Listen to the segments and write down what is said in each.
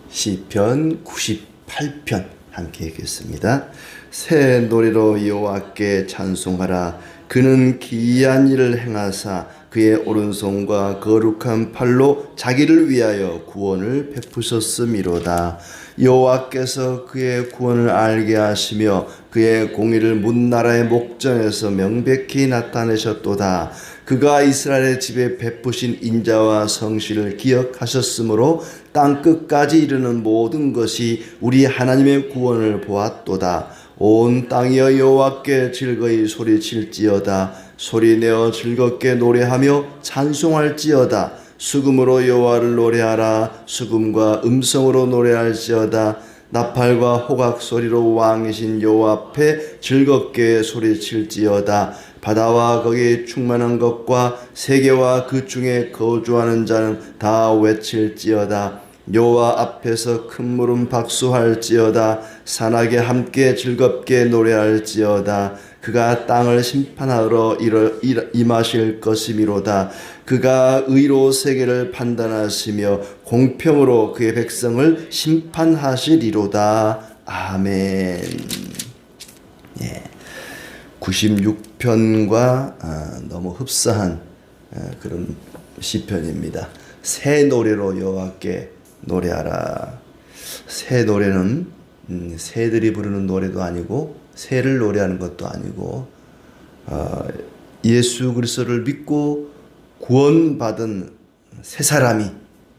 시편 98편 함께 읽겠습니다. 새 노래로 여호와께 찬송하라. 그는 기이한 일을 행하사 그의 오른손과 거룩한 팔로 자기를 위하여 구원을 베푸셨음이로다. 여호와께서 그의 구원을 알게 하시며 그의 공의를 문나라의 목전에서 명백히 나타내셨도다. 그가 이스라엘의 집에 베푸신 인자와 성실을 기억하셨으므로 땅 끝까지 이르는 모든 것이 우리 하나님의 구원을 보았도다. 온 땅이여 여호와께 즐거이 소리칠지어다. 소리내어 즐겁게 노래하며 찬송할지어다. 수금으로 여호와를 노래하라. 수금과 음성으로 노래할지어다. 나팔과 호각 소리로 왕이신 여호와 앞에 즐겁게 소리칠지어다. 바다와 거기에 충만한 것과 세계와 그 중에 거주하는 자는 다 외칠지어다. 여호와 앞에서 큰 물음 박수할지어다. 산악에 함께 즐겁게 노래할지어다. 그가 땅을 심판하러 임하실 것이미로다. 그가 의로 세계를 판단하시며 공평으로 그의 백성을 심판하시리로다. 아멘. 96편과 너무 흡사한 그런 시편입니다. 새 노래로 여호와께 노래하라. 새 노래는 새들이 부르는 노래도 아니고 새를 노래하는 것도 아니고 예수 그리스도를 믿고 구원받은 새 사람이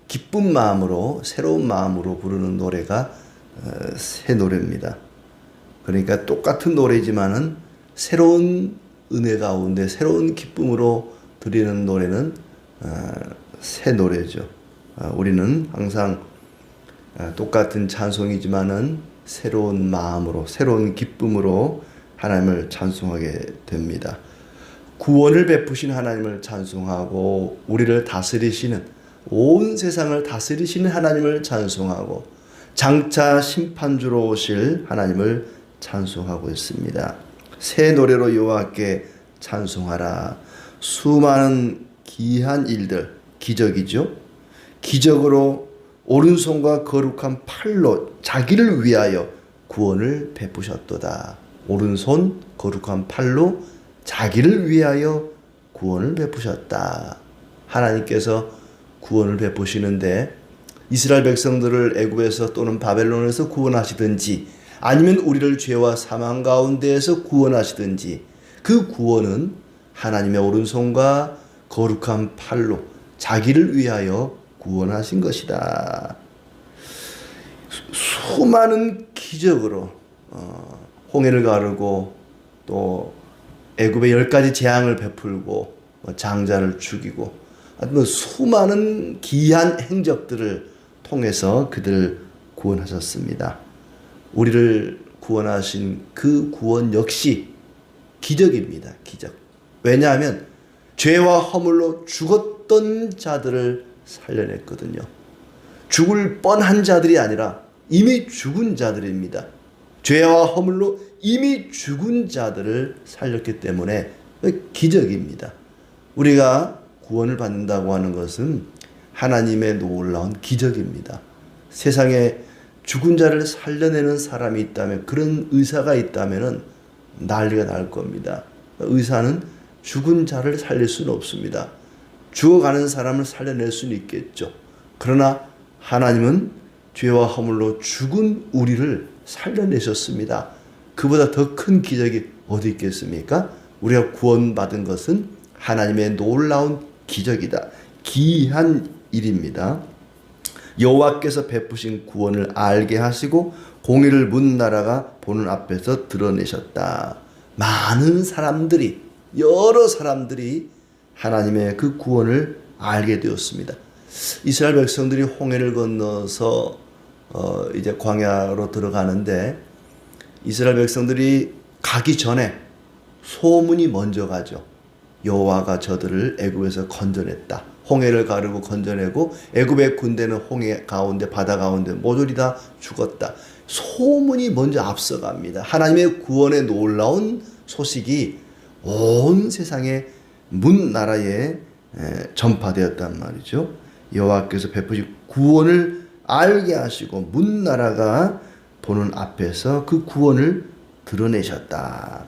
기쁜 마음으로 새로운 마음으로 부르는 노래가 새 노래입니다. 그러니까 똑같은 노래지만은 새로운 은혜 가운데 새로운 기쁨으로 드리는 노래는 새 노래죠. 우리는 항상 똑같은 찬송이지만은 새로운 마음으로 새로운 기쁨으로 하나님을 찬송하게 됩니다. 구원을 베푸신 하나님을 찬송하고 우리를 다스리시는 온 세상을 다스리시는 하나님을 찬송하고 장차 심판주로 오실 하나님을 찬송하고 있습니다. 새 노래로 여호와께 찬송하라. 수많은 기이한 일들, 기적이죠. 기적으로 오른손과 거룩한 팔로 자기를 위하여 구원을 베푸셨도다. 오른손 거룩한 팔로 자기를 위하여 구원을 베푸셨다. 하나님께서 구원을 베푸시는데 이스라엘 백성들을 애굽에서 또는 바벨론에서 구원하시든지 아니면 우리를 죄와 사망 가운데에서 구원하시든지 그 구원은 하나님의 오른손과 거룩한 팔로 자기를 위하여 구원하신 것이다. 수많은 기적으로 홍해를 가르고 또 애굽의 10가지 재앙을 베풀고 장자를 죽이고 수많은 기이한 행적들을 통해서 그들을 구원하셨습니다. 우리를 구원하신 그 구원 역시 기적입니다. 기적. 왜냐하면 죄와 허물로 죽었던 자들을 살려냈거든요. 죽을 뻔한 자들이 아니라 이미 죽은 자들입니다. 죄와 허물로 이미 죽은 자들을 살렸기 때문에 기적입니다. 우리가 구원을 받는다고 하는 것은 하나님의 놀라운 기적입니다. 세상에 죽은 자를 살려내는 사람이 있다면, 그런 의사가 있다면 난리가 날 겁니다. 의사는 죽은 자를 살릴 수는 없습니다. 죽어가는 사람을 살려낼 수는 있겠죠. 그러나 하나님은 죄와 허물로 죽은 우리를 살려내셨습니다. 그보다 더 큰 기적이 어디 있겠습니까? 우리가 구원받은 것은 하나님의 놀라운 기적이다. 기이한 일입니다. 여호와께서 베푸신 구원을 알게 하시고 공의를 문나라가 보는 앞에서 드러내셨다. 많은 사람들이, 여러 사람들이 하나님의 그 구원을 알게 되었습니다. 이스라엘 백성들이 홍해를 건너서 이제 광야로 들어가는데 이스라엘 백성들이 가기 전에 소문이 먼저 가죠. 여호와가 저들을 애굽에서 건져냈다. 홍해를 가르고 건져내고 애굽의 군대는 홍해 가운데 바다 가운데 모조리 다 죽었다. 소문이 먼저 앞서갑니다. 하나님의 구원의 놀라운 소식이 온 세상에 문 나라에 전파되었단 말이죠. 여호와께서 베푸신 구원을 알게 하시고 문나라가 보는 앞에서 그 구원을 드러내셨다.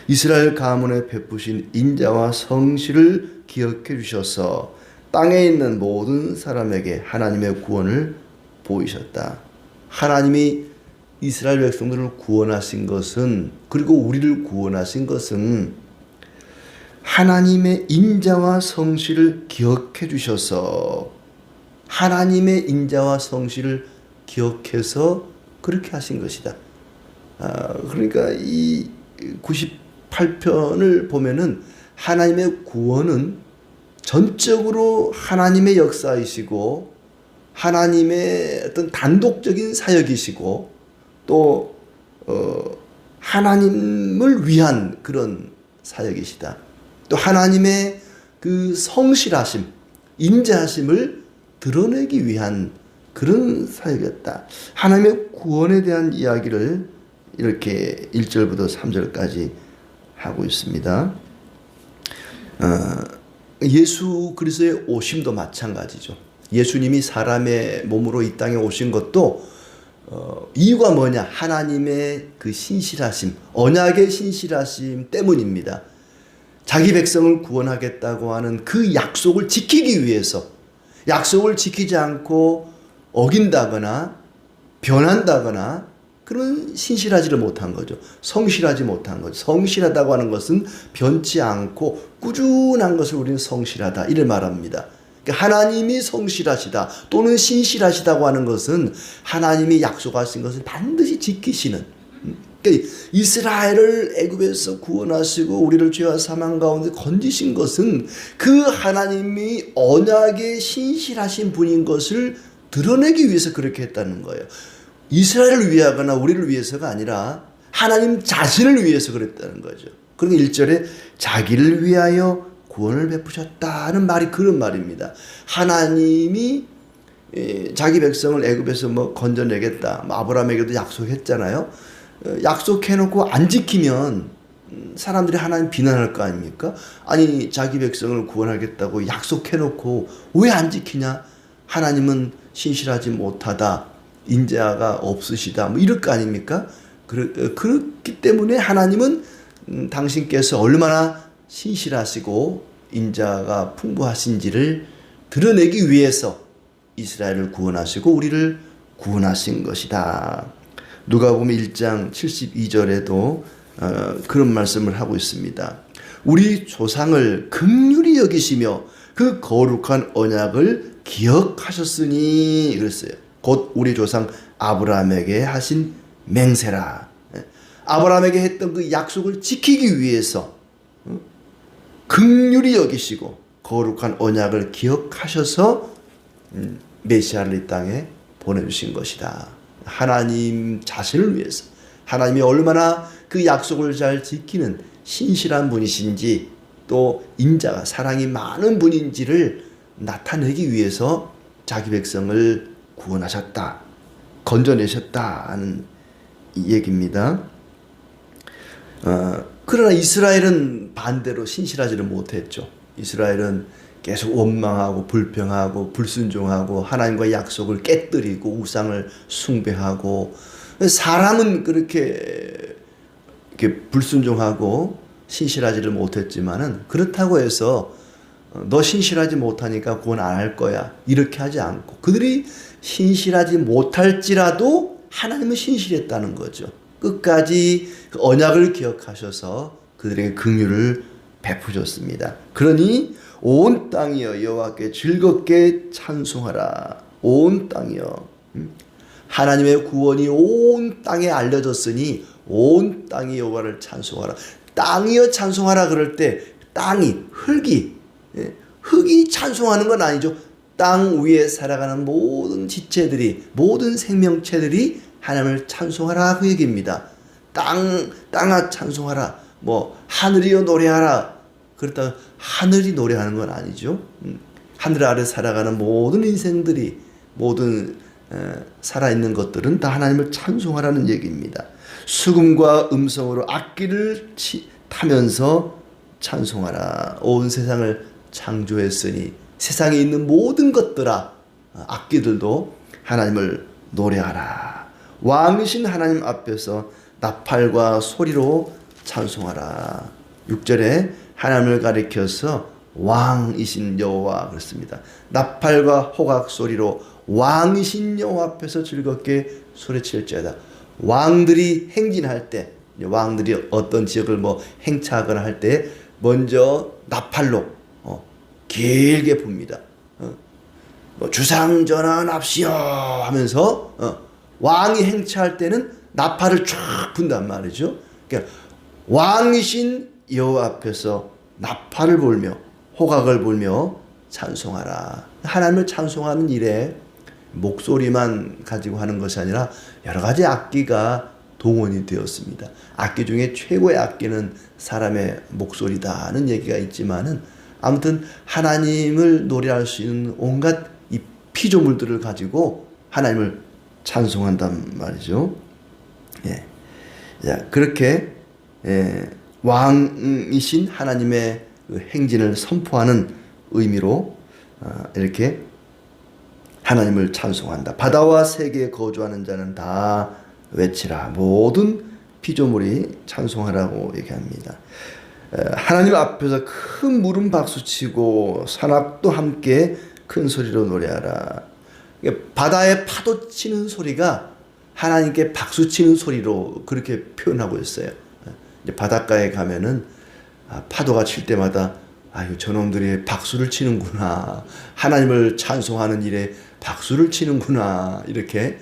이스라엘 가문에 베푸신 인자와 성실을 기억해 주셔서 땅에 있는 모든 사람에게 하나님의 구원을 보이셨다. 하나님이 이스라엘 백성들을 구원하신 것은, 그리고 우리를 구원하신 것은 하나님의 인자와 성실을 기억해 주셔서, 하나님의 인자와 성실을 기억해서 그렇게 하신 것이다. 그러니까 이 98편을 보면은 하나님의 구원은 전적으로 하나님의 역사이시고 하나님의 어떤 단독적인 사역이시고 또 하나님을 위한 그런 사역이시다. 또 하나님의 그 성실하심, 인자하심을 드러내기 위한 그런 사역이었다. 하나님의 구원에 대한 이야기를 이렇게 1절부터 3절까지 하고 있습니다. 예수 그리스도의 오심도 마찬가지죠. 예수님이 사람의 몸으로 이 땅에 오신 것도 이유가 뭐냐? 하나님의 그 신실하심, 언약의 신실하심 때문입니다. 자기 백성을 구원하겠다고 하는 그 약속을 지키기 위해서, 약속을 지키지 않고 어긴다거나 변한다거나 그런 신실하지를 못한 거죠. 성실하지 못한 거죠. 성실하다고 하는 것은 변치 않고 꾸준한 것을 우리는 성실하다 이를 말합니다. 그러니까 하나님이 성실하시다 또는 신실하시다고 하는 것은 하나님이 약속하신 것을 반드시 지키시는, 그러니까 이스라엘을 애굽에서 구원하시고 우리를 죄와 사망 가운데 건지신 것은 그 하나님이 언약에 신실하신 분인 것을 드러내기 위해서 그렇게 했다는 거예요. 이스라엘을 위하거나 우리를 위해서가 아니라 하나님 자신을 위해서 그랬다는 거죠. 그러니까 1절에 자기를 위하여 구원을 베푸셨다는 말이 그런 말입니다. 하나님이 자기 백성을 애굽에서 건져내겠다. 아브라함에게도 약속했잖아요. 약속해놓고 안 지키면 사람들이 하나님 비난할 거 아닙니까? 아니 자기 백성을 구원하겠다고 약속해놓고 왜 안 지키냐? 하나님은 신실하지 못하다. 인자가 없으시다. 이럴 거 아닙니까? 그렇기 때문에 하나님은 당신께서 얼마나 신실하시고 인자가 풍부하신지를 드러내기 위해서 이스라엘을 구원하시고 우리를 구원하신 것이다. 누가복음 1장 72절에도 그런 말씀을 하고 있습니다. 우리 조상을 긍휼히 여기시며 그 거룩한 언약을 기억하셨으니 그랬어요. 곧 우리 조상 아브라함에게 하신 맹세라. 아브라함에게 했던 그 약속을 지키기 위해서 긍휼히 여기시고 거룩한 언약을 기억하셔서 메시아를 이 땅에 보내주신 것이다. 하나님 자신을 위해서, 하나님이 얼마나 그 약속을 잘 지키는 신실한 분이신지 또 인자가 사랑이 많은 분인지를 나타내기 위해서 자기 백성을 구원하셨다, 건져내셨다는 얘기입니다. 그러나 이스라엘은 반대로 신실하지를 못했죠. 이스라엘은 계속 원망하고 불평하고 불순종하고 하나님과의 약속을 깨뜨리고 우상을 숭배하고, 사람은 그렇게 불순종하고 신실하지를 못했지만은 그렇다고 해서 너 신실하지 못하니까 구원 안 할 거야 이렇게 하지 않고, 그들이 신실하지 못할지라도 하나님은 신실했다는 거죠. 끝까지 그 언약을 기억하셔서 그들에게 긍휼을 베푸셨습니다. 그러니 온 땅이여 여호와께 즐겁게 찬송하라. 온 땅이여. 하나님의 구원이 온 땅에 알려졌으니 온 땅이 여호와를 찬송하라. 땅이여 찬송하라 그럴 때 땅이, 흙이 찬송하는 건 아니죠. 땅 위에 살아가는 모든 지체들이, 모든 생명체들이 하나님을 찬송하라 그 얘기입니다. 땅아 찬송하라. 하늘이여 노래하라. 그렇다고 하늘이 노래하는 건 아니죠. 하늘 아래 살아가는 모든 인생들이, 모든 살아있는 것들은 다 하나님을 찬송하라는 얘기입니다. 수금과 음성으로 악기를 타면서 찬송하라. 온 세상을 창조했으니 세상에 있는 모든 것들아, 악기들도 하나님을 노래하라. 왕이신 하나님 앞에서 나팔과 소리로 찬송하라. 6절에 하나님을 가리켜서 왕이신 여호와 그렇습니다. 나팔과 호각 소리로 왕이신 여호와 앞에서 즐겁게 소리칠지어다. 왕들이 행진할 때, 왕들이 어떤 지역을 뭐 행차하거나 할 때 먼저 나팔로 길게 붑니다. 뭐 주상전환합시오 하면서 왕이 행차할 때는 나팔을 쫙 분단 말이죠. 그러니까 왕이신 여호와 앞에서 나팔을 불며 호각을 불며 찬송하라. 하나님을 찬송하는 일에 목소리만 가지고 하는 것이 아니라 여러 가지 악기가 동원이 되었습니다. 악기 중에 최고의 악기는 사람의 목소리다는 얘기가 있지만은 아무튼 하나님을 노래할 수 있는 온갖 이 피조물들을 가지고 하나님을 찬송한단 말이죠. 예. 자, 그렇게 왕이신 하나님의 그 행진을 선포하는 의미로 이렇게 하나님을 찬송한다. 바다와 세계에 거주하는 자는 다 외치라. 모든 피조물이 찬송하라고 얘기합니다. 하나님 앞에서 큰 물음 박수치고 산악도 함께 큰 소리로 노래하라. 바다에 파도 치는 소리가 하나님께 박수치는 소리로 그렇게 표현하고 있어요. 바닷가에 가면은 파도가 칠 때마다 아유 저놈들이 박수를 치는구나. 하나님을 찬송하는 일에 박수를 치는구나. 이렇게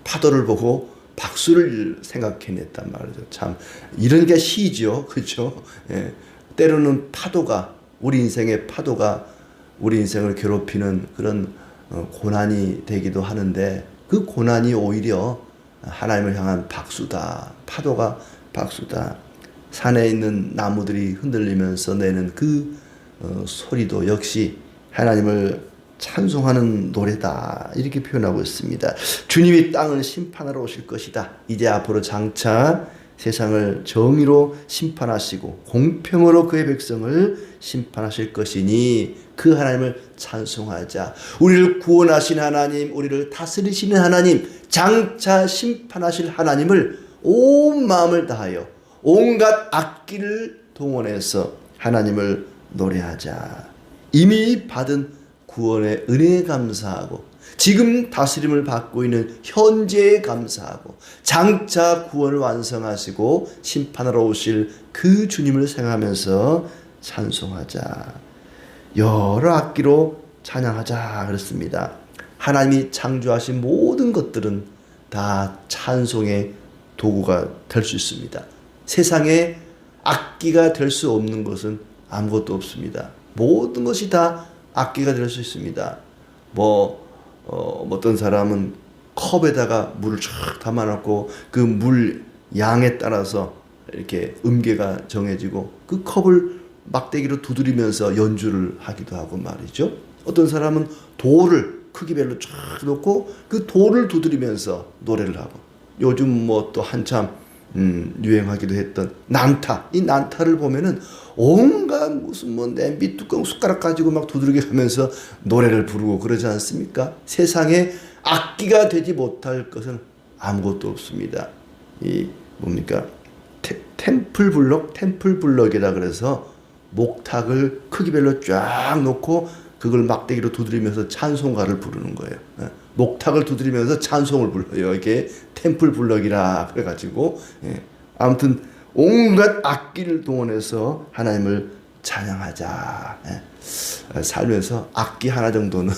파도를 보고 박수를 생각해냈단 말이죠. 참 이런 게 시죠. 그렇죠? 때로는 파도가 우리 인생의 파도가 우리 인생을 괴롭히는 그런 고난이 되기도 하는데 그 고난이 오히려 하나님을 향한 박수다. 파도가 박수다. 산에 있는 나무들이 흔들리면서 내는 그 소리도 역시 하나님을 찬송하는 노래다. 이렇게 표현하고 있습니다. 주님이 땅을 심판하러 오실 것이다. 이제 앞으로 장차 세상을 정의로 심판하시고 공평으로 그의 백성을 심판하실 것이니 그 하나님을 찬송하자. 우리를 구원하신 하나님, 우리를 다스리시는 하나님, 장차 심판하실 하나님을 온 마음을 다하여 온갖 악기를 동원해서 하나님을 노래하자. 이미 받은 구원의 은혜에 감사하고 지금 다스림을 받고 있는 현재에 감사하고 장차 구원을 완성하시고 심판하러 오실 그 주님을 생각하면서 찬송하자. 여러 악기로 찬양하자 그렇습니다. 하나님이 창조하신 모든 것들은 다 찬송의 도구가 될 수 있습니다. 세상에 악기가 될 수 없는 것은 아무것도 없습니다. 모든 것이 다 악기가 될 수 있습니다. 어떤 사람은 컵에다가 물을 쫙 담아놓고 그 물 양에 따라서 이렇게 음계가 정해지고 그 컵을 막대기로 두드리면서 연주를 하기도 하고 말이죠. 어떤 사람은 돌을 크기별로 쫙 놓고 그 돌을 두드리면서 노래를 하고 요즘 또 한참 유행하기도 했던 난타. 이 난타를 보면은 온갖 무슨 냄비 뚜껑 숟가락 가지고 막 두드리게 하면서 노래를 부르고 그러지 않습니까? 세상에 악기가 되지 못할 것은 아무것도 없습니다. 이 뭡니까? 템플블럭이라 그래서 목탁을 크기별로 쫙 놓고 그걸 막대기로 두드리면서 찬송가를 부르는 거예요. 목탁을 두드리면서 찬송을 불러요. 이게 템플블럭이라 그래가지고 아무튼 온갖 악기를 동원해서 하나님을 찬양하자. 살면서 악기 하나 정도는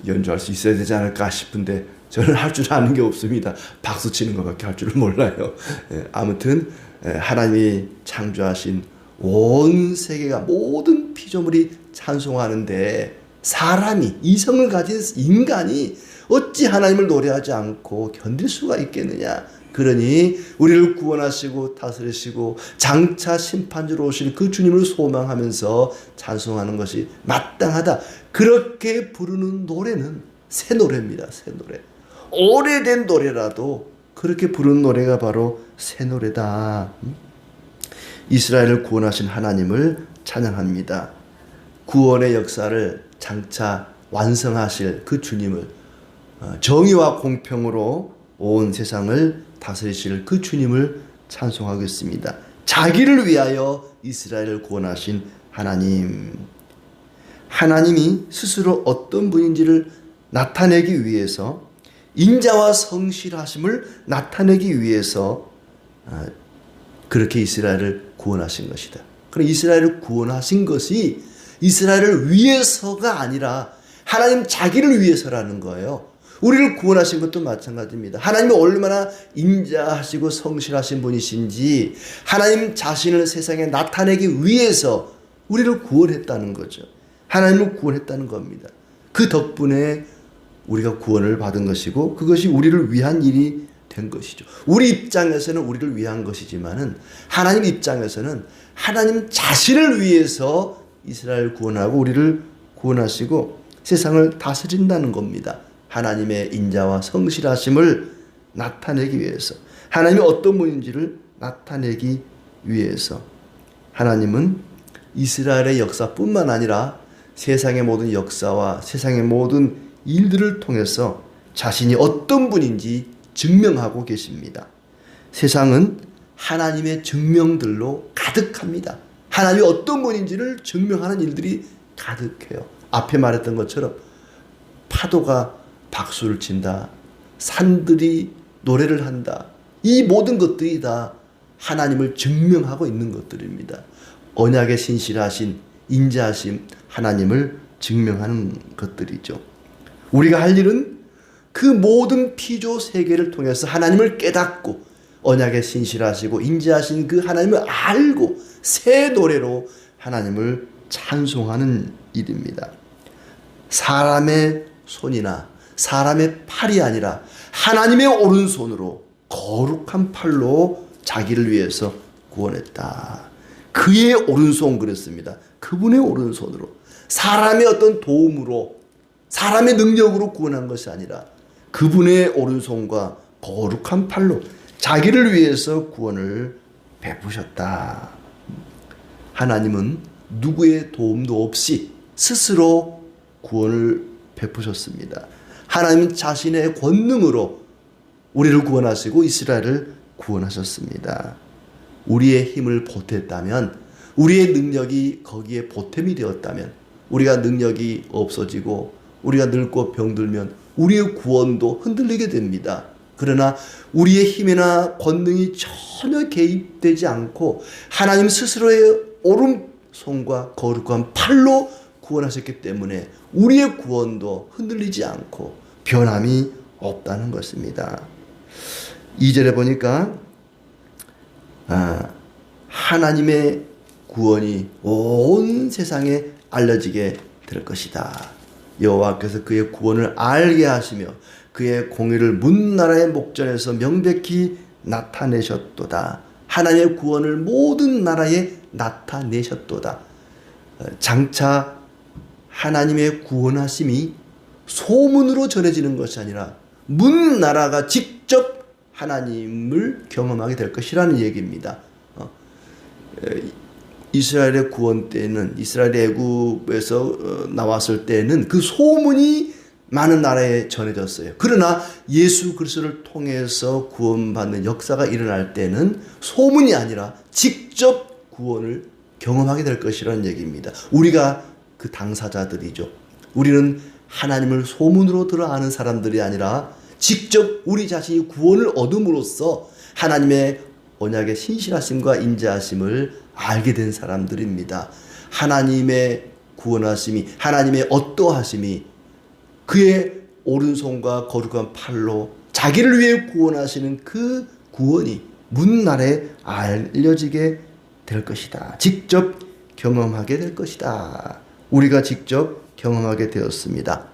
연주할 수 있어야 되지 않을까 싶은데 저는 할 줄 아는 게 없습니다. 박수 치는 것밖에 할 줄은 몰라요. 아무튼 하나님이 창조하신 온 세계가 모든 피조물이 찬송하는데 사람이 이성을 가진 인간이 어찌 하나님을 노래하지 않고 견딜 수가 있겠느냐. 그러니 우리를 구원하시고 다스리시고 장차 심판주로 오실 그 주님을 소망하면서 찬송하는 것이 마땅하다. 그렇게 부르는 노래는 새 노래입니다. 새 노래. 오래된 노래라도 그렇게 부르는 노래가 바로 새 노래다. 이스라엘을 구원하신 하나님을 찬양합니다. 구원의 역사를 장차 완성하실 그 주님을 정의와 공평으로 온 세상을 다스리실 그 주님을 찬송하겠습니다. 자기를 위하여 이스라엘을 구원하신 하나님. 하나님이 스스로 어떤 분인지를 나타내기 위해서, 인자와 성실하심을 나타내기 위해서 그렇게 이스라엘을 구원하신 것이다. 그럼 이스라엘을 구원하신 것이 이스라엘을 위해서가 아니라 하나님 자기를 위해서라는 거예요. 우리를 구원하신 것도 마찬가지입니다. 하나님이 얼마나 인자하시고 성실하신 분이신지 하나님 자신을 세상에 나타내기 위해서 우리를 구원했다는 거죠. 하나님을 구원했다는 겁니다. 그 덕분에 우리가 구원을 받은 것이고 그것이 우리를 위한 일이 된 것이죠. 우리 입장에서는 우리를 위한 것이지만은 하나님 입장에서는 하나님 자신을 위해서 이스라엘을 구원하고 우리를 구원하시고 세상을 다스린다는 겁니다. 하나님의 인자와 성실하심을 나타내기 위해서, 하나님이 어떤 분인지를 나타내기 위해서. 하나님은 이스라엘의 역사뿐만 아니라 세상의 모든 역사와 세상의 모든 일들을 통해서 자신이 어떤 분인지 증명하고 계십니다. 세상은 하나님의 증명들로 가득합니다. 하나님이 어떤 분인지를 증명하는 일들이 가득해요. 앞에 말했던 것처럼 파도가 박수를 친다, 산들이 노래를 한다, 이 모든 것들이 다 하나님을 증명하고 있는 것들입니다. 언약에 신실하신 인자하심 하나님을 증명하는 것들이죠. 우리가 할 일은 그 모든 피조 세계를 통해서 하나님을 깨닫고 언약에 신실하시고 인자하신 그 하나님을 알고 새 노래로 하나님을 찬송하는 일입니다. 사람의 손이나 사람의 팔이 아니라 하나님의 오른손으로 거룩한 팔로 자기를 위해서 구원했다. 그의 오른손 그랬습니다. 그분의 오른손으로, 사람의 어떤 도움으로 사람의 능력으로 구원한 것이 아니라 그분의 오른손과 거룩한 팔로 자기를 위해서 구원을 베푸셨다. 하나님은 누구의 도움도 없이 스스로 구원을 베푸셨습니다. 하나님 자신의 권능으로 우리를 구원하시고 이스라엘을 구원하셨습니다. 우리의 힘을 보탰다면, 우리의 능력이 거기에 보탬이 되었다면, 우리가 능력이 없어지고 우리가 늙고 병들면 우리의 구원도 흔들리게 됩니다. 그러나 우리의 힘이나 권능이 전혀 개입되지 않고 하나님 스스로의 오른손과 거룩한 팔로 구원하셨기 때문에 우리의 구원도 흔들리지 않고 변함이 없다는 것입니다. 2절에 보니까 하나님의 구원이 온 세상에 알려지게 될 것이다. 여호와께서 그의 구원을 알게 하시며 그의 공의를 문나라의 목전에서 명백히 나타내셨도다. 하나님의 구원을 모든 나라에 나타내셨도다. 장차 하나님의 구원하심이 소문으로 전해지는 것이 아니라 문나라가 직접 하나님을 경험하게 될 것이라는 얘기입니다. 이스라엘의 구원 때는, 이스라엘이 애굽에서 나왔을 때는 그 소문이 많은 나라에 전해졌어요. 그러나 예수 그리스도를 통해서 구원받는 역사가 일어날 때는 소문이 아니라 직접 구원을 경험하게 될 것이라는 얘기입니다. 우리가 그 당사자들이죠. 우리는 하나님을 소문으로 들어 아는 사람들이 아니라 직접 우리 자신이 구원을 얻음으로써 하나님의 언약의 신실하심과 인자하심을 알게 된 사람들입니다. 하나님의 구원하심이, 하나님의 어떠하심이 그의 오른손과 거룩한 팔로 자기를 위해 구원하시는 그 구원이 문날에 알려지게 될 것이다. 직접 경험하게 될 것이다. 우리가 직접 경험하게 되었습니다.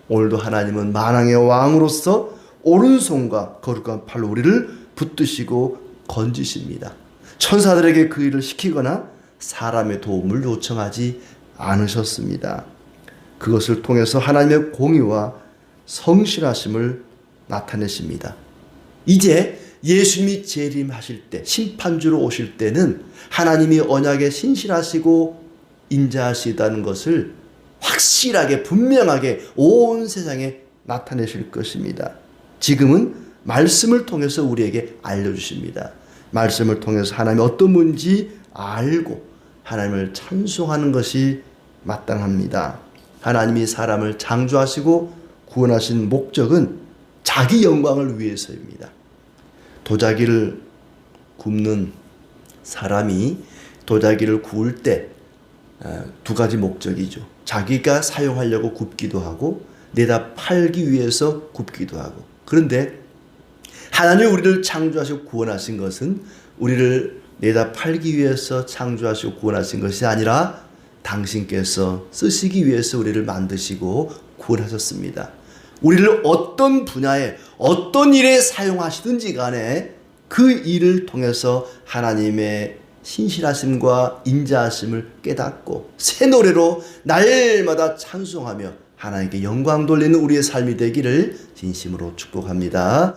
오늘도 하나님은 만왕의 왕으로서 오른손과 거룩한 팔로 우리를 붙드시고 건지십니다. 천사들에게 그 일을 시키거나 사람의 도움을 요청하지 않으셨습니다. 그것을 통해서 하나님의 공의와 성실하심을 나타내십니다. 이제 예수님이 재림하실 때, 심판주로 오실 때는 하나님이 언약에 신실하시고 인자하시다는 것을 확실하게 분명하게 온 세상에 나타내실 것입니다. 지금은 말씀을 통해서 우리에게 알려주십니다. 말씀을 통해서 하나님이 어떤 분인지 알고 하나님을 찬송하는 것이 마땅합니다. 하나님이 사람을 창조하시고 구원하신 목적은 자기 영광을 위해서입니다. 도자기를 굽는 사람이 도자기를 구울 때 두 가지 목적이죠. 자기가 사용하려고 굽기도 하고 내다 팔기 위해서 굽기도 하고. 그런데 하나님이 우리를 창조하시고 구원하신 것은 우리를 내다 팔기 위해서 창조하시고 구원하신 것이 아니라 당신께서 쓰시기 위해서 우리를 만드시고 구원하셨습니다. 우리를 어떤 분야에 어떤 일에 사용하시든지 간에 그 일을 통해서 하나님의 신실하심과 인자하심을 깨닫고 새 노래로 날마다 찬송하며 하나님께 영광 돌리는 우리의 삶이 되기를 진심으로 축복합니다.